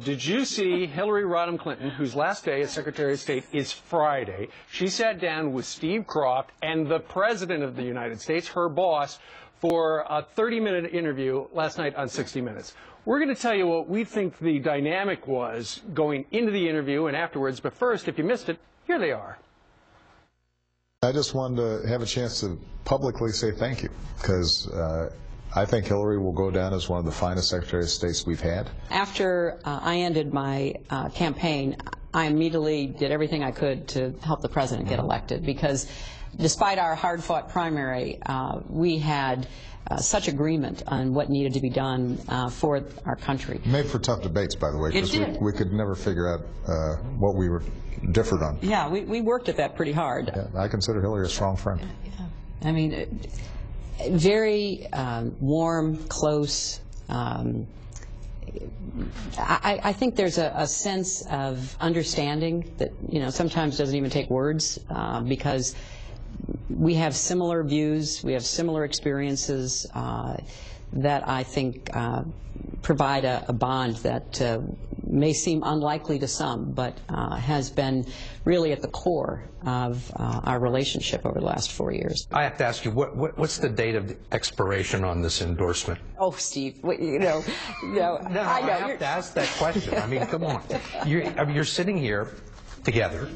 Did you see Hillary Rodham Clinton, whose last day as Secretary of State is Friday? She sat down with Steve Kroft and the President of the United States, her boss, for a 30-minute interview last night on 60 Minutes. We're going to tell you what we think the dynamic was going into the interview and afterwards, but first, if you missed it, here they are. I just wanted to have a chance to publicly say thank you, because I think Hillary will go down as one of the finest Secretaries of States we've had. After I ended my campaign, I immediately did everything I could to help the President get elected, because despite our hard-fought primary, we had such agreement on what needed to be done for our country. Made for tough debates, by the way, because we could never figure out what we were differed on. Yeah, we worked at that pretty hard. Yeah, I consider Hillary a strong friend. Yeah. I mean, very warm, close. I think there's a sense of understanding that, sometimes doesn't even take words, because we have similar views, we have similar experiences that I think provide a bond that may seem unlikely to some, but has been really at the core of our relationship over the last 4 years. I have to ask you, what's the date of the expiration on this endorsement? Oh, Steve, No, I have to ask that question. I mean, come on. You're sitting here together.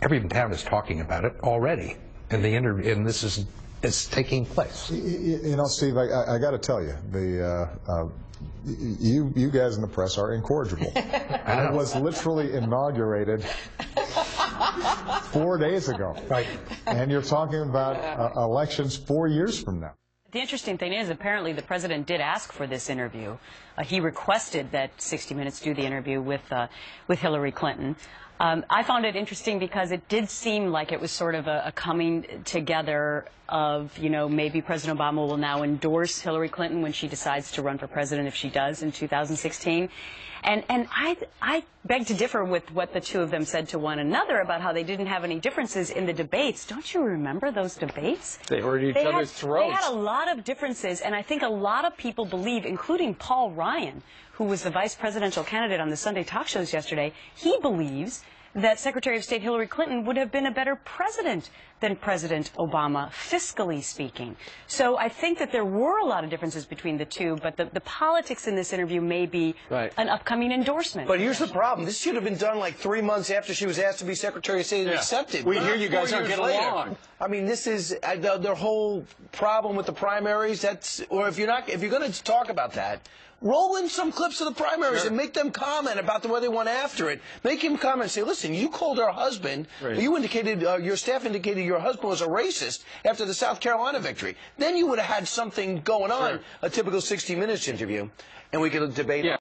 Every town is talking about it already, and this is taking place. You know, Steve, I got to tell you, you guys in the press are incorrigible. I was literally inaugurated 4 days ago, right? And you're talking about elections 4 years from now. The interesting thing is, apparently the President did ask for this interview. He requested that 60 Minutes do the interview with Hillary Clinton. I found it interesting because it did seem like it was sort of a coming together of, maybe President Obama will now endorse Hillary Clinton when she decides to run for president, if she does, in 2016. And I beg to differ with what the two of them said to one another about how they didn't have any differences in the debates. Don't you remember those debates? They heard each other's throats. They had a lot of differences, and I think a lot of people believe, including Paul Ryan, who was the vice presidential candidate on the Sunday talk shows yesterday, he believes that Secretary of State Hillary Clinton would have been a better president than President Obama, fiscally speaking. So I think that there were a lot of differences between the two, but the politics in this interview may be an upcoming endorsement. But here's the problem. This should have been done like 3 months after she was asked to be Secretary of State and accepted. We hear you guys aren't getting along. I mean, this is their whole problem with the primaries. Or if you're going to talk about that, roll in some clips of the primaries and make them comment about the way they went after it. Make him comment and say, listen, you called her husband, you indicated, your staff indicated your husband was a racist after the South Carolina victory. Then you would have had something going on, a typical 60 Minutes interview, and we could debate